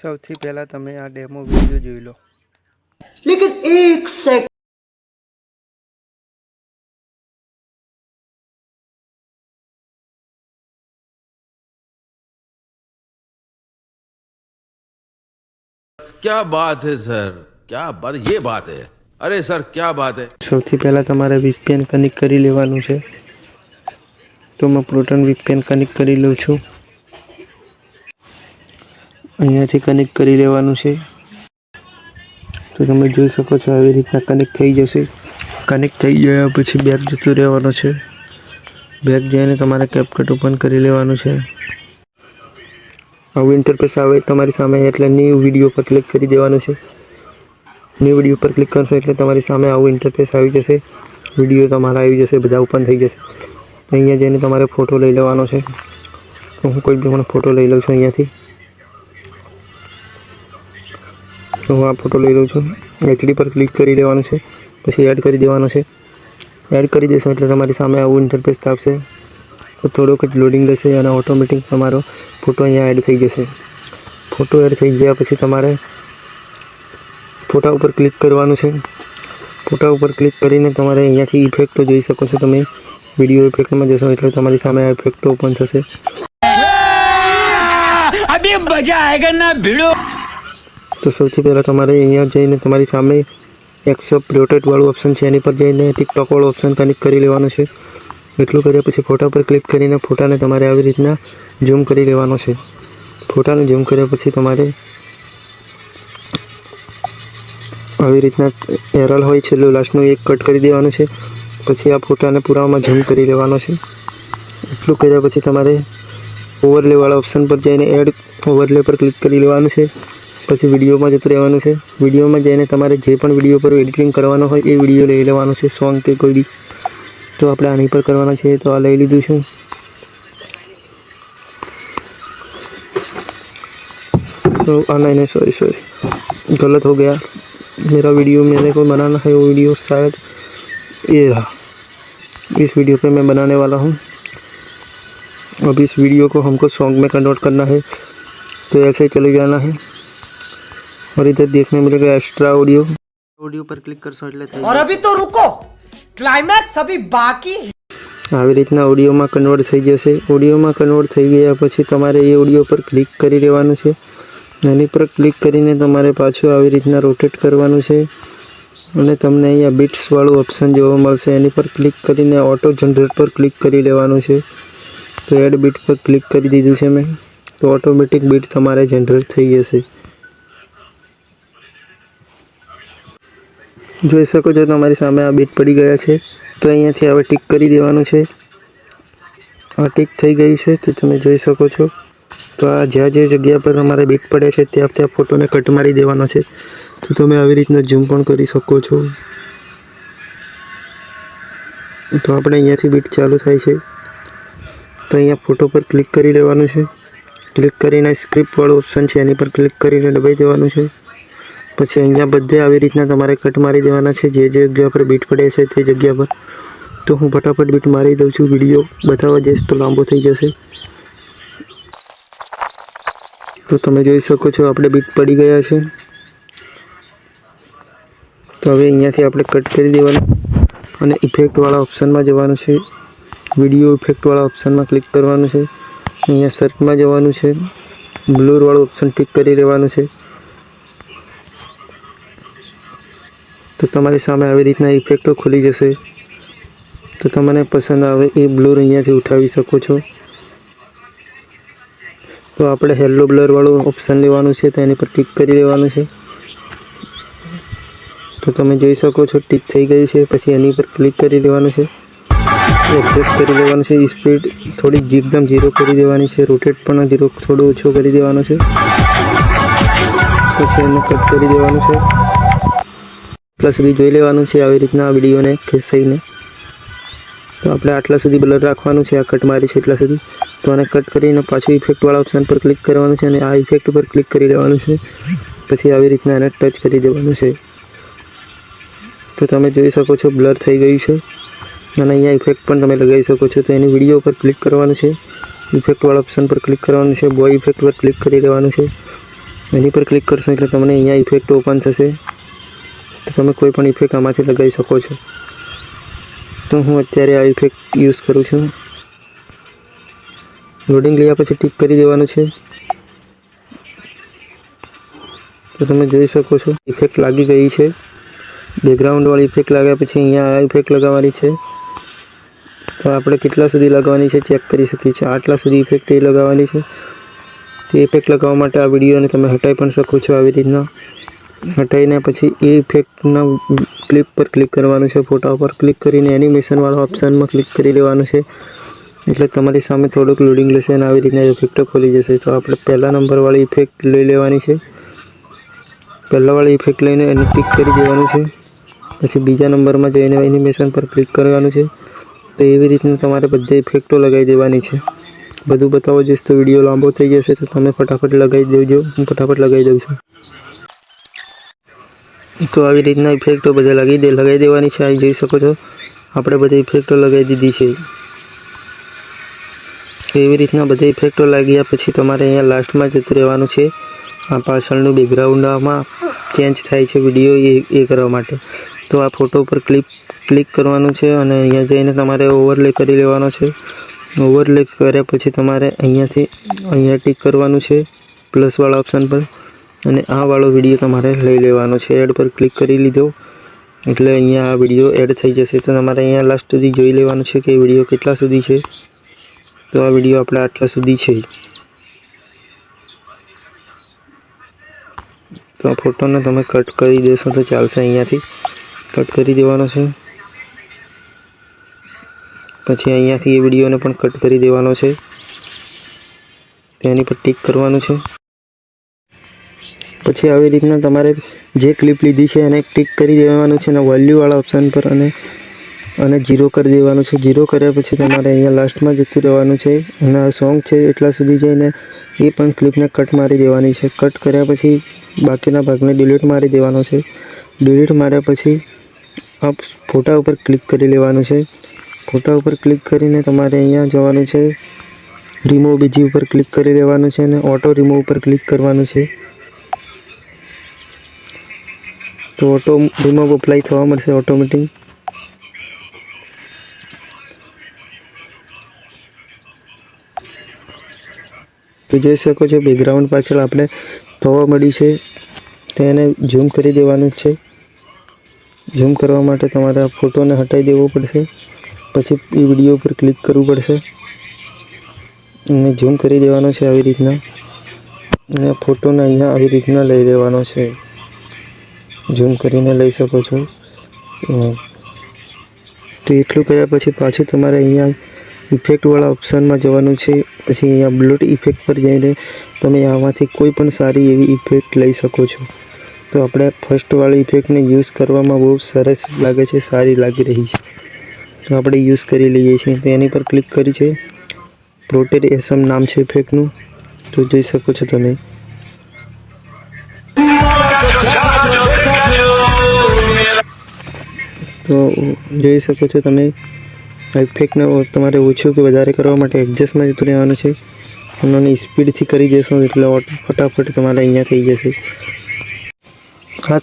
સૌથી પહેલા તમે આ ડેમો વિડિયો જોઈ લો। लेकिन एक सेकंड क्या बात है सर, क्या बात, ये बात है। अरे सर क्या बात है। સૌથી પહેલા તમારે VPN કનેક્ટ કરી લેવાનું છે। તો मैं પ્રોટોન VPN કનેક્ટ કરી લઉં છું। અહીંયાથી કનેક્ટ કરી લેવાનું છે। તો તમે જોઈ શકો છો આવી રીતના કનેક્ટ થઈ જશે। કનેક્ટ થઈ ગયા પછી બેક જતું રહેવાનું છે। બેક જઈને તમારે કેપકટ ઓપન કરી લેવાનું છે। આવું ઇન્ટરફેસ આવે તમારી સામે એટલે ન્યૂ વિડીયો પર ક્લિક કરી દેવાનું છે। ન્યૂ વિડીયો પર ક્લિક કરશો એટલે તમારી સામે આવું ઇન્ટરફેસ આવી જશે। વિડીયો તમારા આવી જશે, બધા ઓપન થઈ જશે। અહીંયા જઈને તમારે ફોટો લઈ લેવાનો છે। તો હું કોઈ બી ફોટો લઈ લઉં છું અહીંયાથી। તો હું આ ફોટો લઈ લઉં છું। HD પર ક્લિક કરી લેવાનું છે, પછી એડ કરી દેવાનો છે। એડ કરી દેશો એટલે તમારી સામે આવું ઇન્ટરફેસ આવશે। તો થોડુંક જ લોડિંગ લેશે અને ઓટોમેટિક તમારો ફોટો અહીંયા એડ થઈ જશે। ફોટો એડ થઈ ગયા પછી તમારે ફોટા ઉપર ક્લિક કરવાનું છે। ફોટા ઉપર ક્લિક કરીને તમારે અહીંયાથી ઇફેક્ટો જોઈ શકો છો। તમે વિડીયો ઇફેક્ટમાં જશો એટલે તમારી સામે આ ઇફેક્ટો ઓપન થશે। अभी मजा आएगा ना भिड़ो। તો સૌથી પહેલાં તમારે અહીંયા જઈને તમારી સામે એક્સેપ્ટ પ્રોટેક્ટવાળું ઓપ્શન છે એની પર જઈને ટિકટોકવાળું ઓપ્શન કનેક્ટ કરી લેવાનું છે। એટલું કર્યા પછી ફોટા પર ક્લિક કરીને ફોટાને તમારે આવી રીતના ઝૂમ કરી લેવાનો છે। ફોટાને ઝૂમ કર્યા પછી તમારે આવી રીતના એરર હોય છેલ્લું લાસ્ટનું એક કટ કરી દેવાનું છે। પછી આ ફોટાને પૂરામાં ઝૂમ કરી લેવાનો છે। એટલું કર્યા પછી તમારે ઓવરલેવાળા ઓપ્શન પર જઈને એડ ઓવરલે પર ક્લિક કરી લેવાનું છે। પછી વિડીયોમાં જતું રહેવાનું છે। વિડીયોમાં જઈને તમારે જે પણ વિડીયો પર એડિટિંગ કરવાનો હોય એ વિડીયો લઈ લેવાનો છે, સોંગ કે કોઈ બી। તો આપણે આની પર કરવાના છે તો આ લઈ લીધું છે। तो नहीं सॉरी गलत हो गया। मेरा वीडियो मैंने को बनाना है वो वीडियो शायद ये रहा। इस वीडियो पे मैं बनाने वाला हूँ। अब इस वीडियो को हमको सॉन्ग में कन्वर्ट करना है। तो ऐसे ही चले जाना है और इधर देखने मिलेगा एक्स्ट्रा ऑडियो। ऑडियो पर क्लिक कर सो એટલે और अभी तो रुको, क्लाइमैक्स अभी बाकी है। આવી રીતના ઓડિયોમાં કન્વર્ટ થઈ જશે। ઓડિયોમાં કન્વર્ટ થઈ ગયા પછી તમારે એ ઓડિયો પર ક્લિક કરી લેવાનું છે। એની પર ક્લિક કરીને તમારે પાછું આવી રીતના રોટેટ કરવાનું છે અને તમને અહીંયા બીટ્સવાળું ઓપ્શન જોવા મળશે। એની પર ક્લિક કરીને ઓટો જનરેટ પર ક્લિક કરી લેવાનું છે। તો એડ બીટ પર ક્લિક કરી દીધું છે મેં। તો ઓટોમેટિક બીટ તમારે જનરેટ થઈ જશે। જોઈ શકો છો તમારી સામે આ બીટ પડી ગયા છે। તો અહીંયાથી હવે ટિક કરી દેવાનું છે। આ ટિક થઈ ગયું છે તો તમે જોઈ શકો છો। તો આ જ્યાં જે જગ્યા પર તમારે બીટ પડે છે ત્યાં ફોટોને કટ મારી દેવાનો છે। તો તમે આવી રીતના ઝૂમ પણ કરી શકો છો। તો આપણે અહીંયાથી બીટ ચાલુ થાય છે। તો અહીંયા ફોટો પર ક્લિક કરી લેવાનું છે। ક્લિક કરીને સ્ક્રિપ્ટવાળું ઓપ્શન છે એની પર ક્લિક કરીને દબાઈ દેવાનું છે। પછી અહીંયા બધે આવી રીતના તમારે કટ મારી દેવાના છે જે જગ્યા પર બીટ પડે છે તે જગ્યા પર। તો હું ફટાફટ બીટ મારી દઉં છું। વિડીયો બતાવવા જઈશ તો લાંબો થઈ જશે। તો તમે જોઈ શકો છો આપણે બીટ પડી ગયા છે। તો હવે અહીંયાથી આપણે કટ કરી દેવાનું અને ઇફેક્ટવાળા ઓપ્શનમાં જવાનું છે। વિડીયો ઇફેક્ટવાળા ઓપ્શનમાં ક્લિક કરવાનું છે। અહીંયા સર્ચમાં જવાનું છે। બ્લરવાળું ઓપ્શન ટિક કરી લેવાનું છે। તો તમારી સામે આવી રીતના ઇફેક્ટો ખુલી જશે। તો તમને પસંદ આવે એ બ્લર અહીંયાથી ઉઠાવી શકો છો। તો આપણે હેલો બ્લરવાળું ઓપ્શન લેવાનું છે તો એની પર ટિક કરી લેવાનું છે। તો તમે જોઈ શકો છો ટિક થઈ ગયું છે। પછી એની પર ક્લિક કરી લેવાનું છે। એડજસ્ટ કરી લેવાનું છે। સ્પીડ થોડી એકદમ 0 કરી દેવાની છે। રોટેટ પણ 0 થોડું ઓછું કરી દેવાનું છે। પછી એને કટ કરી દેવાનું છે। આટલા સુધી જોઈ લેવાનું છે આવી રીતના આ વિડીયોને ખેંચાઈને। તો આપણે આટલા સુધી બ્લર રાખવાનું છે। આ કટ મારી છે એટલા સુધી। તો આને કટ કરીને પાછું ઇફેક્ટવાળા ઓપ્શન પર ક્લિક કરવાનું છે અને આ ઇફેક્ટ ઉપર ક્લિક કરી લેવાનું છે। પછી આવી રીતના એને ટચ કરી દેવાનું છે। તો તમે જોઈ શકો છો બ્લર થઈ ગયું છે અને અહીંયા ઇફેક્ટ પણ તમે લગાવી શકો છો। તો એની વિડીયો પર ક્લિક કરવાનું છે। ઇફેક્ટવાળા ઓપ્શન પર ક્લિક કરવાનું છે। બોય ઇફેક્ટ પર ક્લિક કરી લેવાનું છે। એની પર ક્લિક કરશો એટલે તમને અહીંયા ઇફેક્ટ ઓપન થશે. તો તમે કોઈ પણ ઇફેક્ટ આમાંથી લગાવી શકો છો. તો હું અત્યારે આ ઇફેક્ટ યુઝ કરું છું. લોડિંગ લીધા પછી ટિક કરી દેવાનું છે. તો તમે જોઈ શકો છો ઇફેક્ટ લાગી ગઈ છે. બેકગ્રાઉન્ડવાળી ઇફેક્ટ લાગ્યા પછી અહીંયા આ ઇફેક્ટ લગાવવાની છે. તો આપણે કેટલા સુધી લગાવવાની છે ચેક કરી શકીએ છીએ. આટલા સુધી ઇફેક્ટ એ લગાવવાની છે. તે ઇફેક્ટ લગાવવા માટે આ વિડીયોને તમે હટાવી પણ શકો છો. આવી રીતના હટાવીને પછી એ ઇફેક્ટના ક્લિપ પર ક્લિક કરવાનું છે. ફોટા ઉપર ક્લિક કરીને એનિમેશનવાળા ઓપ્શનમાં ક્લિક કરી લેવાનું છે. એટલે તમારી સામે થોડુંક લોડિંગ લેશે અને આવી રીતના ઇફેક્ટો ખોલી જશે. તો આપણે પહેલા નંબરવાળી ઇફેક્ટ લઈ લેવાની છે. પહેલાવાળી ઇફેક્ટ લઈને એને ટિક કરી દેવાનું છે. પછી બીજા નંબરમાં જઈને એનિમેશન પર ક્લિક કરવાનું છે. તો એવી રીતના તમારે બધી ઇફેક્ટો લગાવી દેવાની છે. બધું બતાવો જઈશ તો વિડીયો લાંબો થઈ જશે. તો તમે ફટાફટ લગાવી દેજો. હું ફટાફટ લગાવી દઉં છું. તો આવી રીતના ઇફેક્ટો બધા લગાવી દેવાની છે. આ જોઈ શકો છો આપણે બધી ઇફેક્ટો લગાવી દીધી છે. તો એવી રીતના બધી ઇફેક્ટો લાગ્યા પછી તમારે અહીંયા લાસ્ટમાં જતું રહેવાનું છે. આ પાછળનું બેકગ્રાઉન્ડમાં ચેન્જ થાય છે વિડીયો એ કરવા માટે. તો આ ફોટો ઉપર ક્લિક કરવાનું છે અને અહીંયા જઈને તમારે ઓવરલે કરી લેવાનો છે. ઓવરલે કર્યા પછી તમારે અહીંયા ટિક કરવાનું છે પ્લસવાળા ઓપ્શન પર અને આ વાળો વિડીયો તમારે લઈ લેવાનો છે. એડ પર ક્લિક કરી લીધો એટલે અહીંયા આ વિડીયો એડ થઈ જશે. તો તમારે અહીંયા લાસ્ટ સુધી જોઈ લેવાનું છે કે વિડીયો કેટલા સુધી છે. તો આ વિડીયો આપણે આટલા સુધી છે. તો આ ફોટોને તમે કટ કરી દેશો તો ચાલશે. અહીંયાથી કટ કરી દેવાનો છે. પછી અહીંયાથી એ વિડીયોને પણ કટ કરી દેવાનો છે. તેની પર ટિક કરવાનું છે. પછી આવી રીતના તમારે જે ક્લિપ લીધી છે એને ટિક કરી દેવાનું છે અને વેલ્યુવાળા ઓપ્શન પર અને 0 કરી દેવાનું છે. 0 કર્યા પછી તમારે અહીંયા લાસ્ટમાં જતું રહેવાનું છે અને આ સોંગ છે એટલા સુધી જઈને એ પણ ક્લિપને કટ મારી દેવાની છે. કટ કર્યા પછી બાકીના ભાગને ડિલીટ મારી દેવાનો છે. ડિલીટ માર્યા પછી આ ફોટા ઉપર ક્લિક કરી લેવાનું છે. ફોટા ઉપર ક્લિક કરીને તમારે અહીંયા જવાનું છે. રિમૂવ બીજી ઉપર ક્લિક કરી લેવાનું છે અને ઓટો રિમૂવ ઉપર ક્લિક કરવાનું છે. તો ઓટો રિમૂવ અપ્લાય થવા મળશે ઓટોમેટિક. તો જોઈ શકો છો બેકગ્રાઉન્ડ પાછળ આપણે થવા મળી છે. તેને ઝૂમ કરી દેવાનું છે. ઝૂમ કરવા માટે તમારે આ ફોટોને હટાવી દેવો પડશે. પછી એ વિડીયો પર ક્લિક કરવું પડશે અને ઝૂમ કરી દેવાનો છે આવી રીતના. અને ફોટોને અહીંયા આવી રીતના લઈ લેવાનો છે. ઝૂમ કરીને લઈ શકો છો. તો એટલું કર્યા પછી પાછું તમારે અહીંયા ઇફેક્ટવાળા ઓપ્શનમાં જવાનું છે. પછી અહીંયા બ્લડ ઇફેક્ટ પર જઈને તમે આમાંથી કોઈ પણ સારી એવી ઇફેક્ટ લઈ શકો છો. તો આપણે ફર્સ્ટવાળી ઇફેક્ટને યુઝ કરવામાં બહુ સરસ લાગે છે, સારી લાગી રહી છે. તો આપણે યુઝ કરી લઈએ છીએ. તો એની પર ક્લિક કરી છે. પ્રોટેડ એસમ નામ છે ઇફેક્ટનું. તો જોઈ શકો છો તમે. તો જોઈ શકો છો તમે ઇફેક્ટને તમારે ઓછું કે વધારે કરવા માટે એડજસ્ટમાં જતું રહેવાનું છે. અને સ્પીડથી કરી દેશો એટલે ફટાફટ તમારે અહીંયા થઈ જશે. આ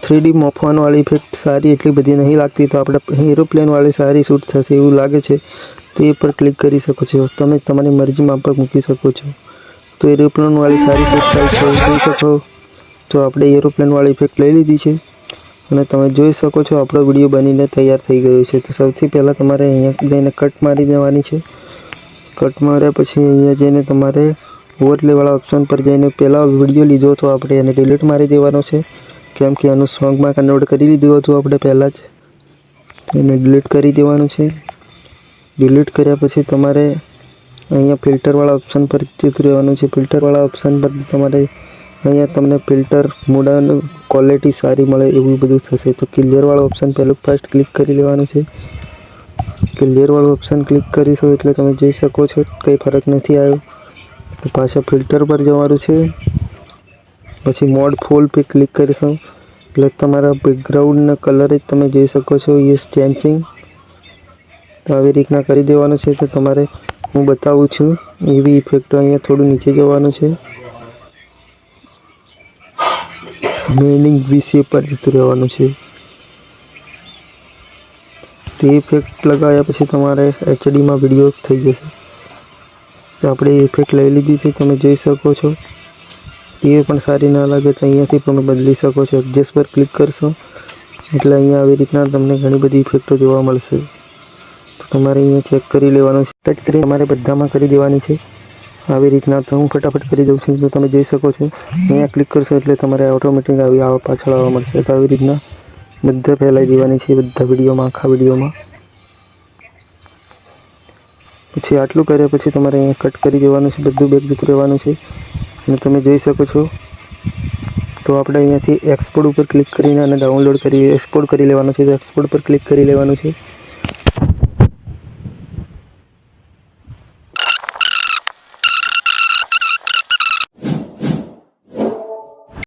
3D મોફવાળી ઇફેક્ટ સારી એટલી બધી નહીં લાગતી. તો આપણે એરોપ્લેનવાળી સારી શૂટ થશે એવું લાગે છે. તો એ પર ક્લિક કરી શકો છો. તમે તમારી મરજી માફક મૂકી શકો છો. તો એરોપ્લેનવાળી સારી શૂટ થાય છે જોઈ શકો. તો આપણે એરોપ્લેનવાળી ઇફેક્ટ લઈ લીધી છે અને તમે જોઈ શકો છો આપણો વિડીયો બનીને તૈયાર થઈ ગયો છે. તો સૌથી પહેલાં તમારે અહીંયા જઈને કટ મારી દેવાની છે. કટ માર્યા પછી અહીંયા જઈને તમારે ઓવરલેવાળા ઓપ્શન પર જઈને પહેલાં વિડીયો લીધો તો આપણે એને ડિલીટ મારી દેવાનો છે. કેમ કે આનું સોંગમાં કન્વર્ટ કરી લીધું હતું આપણે પહેલાં જ. એને ડિલીટ કરી દેવાનું છે. ડિલીટ કર્યા પછી તમારે અહીંયા ફિલ્ટરવાળા ઓપ્શન પર જતું રહેવાનું છે. ફિલ્ટરવાળા ઓપ્શન પર તમારે અહીંયા તમને ફિલ્ટર મોડલ ક્વોલિટી સારી મળે એવું બધું થશે. તો ક્લિયરવાળો ઓપ્શન પહેલું ફર્સ્ટ ક્લિક કરી લેવાનું છે. ક્લિયરવાળો ઓપ્શન ક્લિક કરીશું એટલે તમે જોઈ શકો છો કંઈ ફરક નથી આવ્યો. તો પાછા ફિલ્ટર પર જવાનું છે. પછી મોડ ફૂલ પર ક્લિક કરીશું એટલે તમારા બેકગ્રાઉન્ડના કલર જ તમે જોઈ શકો છો યસ ચેન્જિંગ. તો આવી રીતના કરી દેવાનું છે. તો તમારે હું બતાવું છું એવી ઇફેક્ટો અહીંયા થોડું નીચે જવાનું છે. મેનિંગ વિશે પર જતું રહેવાનું છે. તે ઇફેક્ટ લગાવ્યા પછી તમારે એચડીમાં વિડીયો થઈ જશે. તો આપણે ઇફેક્ટ લઈ લીધી છે, તમે જોઈ શકો છો. એ પણ સારી ના લાગે તો અહીંયાથી તમે બદલી શકો છો. એડજસ્ટ પર ક્લિક કરશો એટલે અહીંયા આવી રીતના તમને ઘણી બધી ઇફેક્ટો જોવા મળશે. તો તમારે અહીંયા ચેક કરી લેવાનું છે. ટચ કરી તમારે બધામાં કરી દેવાની છે આવી રીતના. તો હું ફટાફટ કરી દઉં છું. તો તમે જોઈ શકો છો અહીંયા ક્લિક કરશો એટલે તમારે ઓટોમેટિક પાછળ આવવા મળશે. તો આવી રીતના બધા ફેલાઈ દેવાની છે, બધા વિડીયોમાં, આખા વિડીયોમાં. પછી આટલું કર્યા પછી તમારે અહીંયા કટ કરી દેવાનું છે, બધું બેક જતું રહેવાનું છે. અને તમે જોઈ શકો છો તો આપણે અહીંયાથી એક્સપોર્ટ ઉપર ક્લિક કરીને અને ડાઉનલોડ કરી એક્સપોર્ટ કરી લેવાનું છે. તો એક્સપોર્ટ પર ક્લિક કરી લેવાનું છે.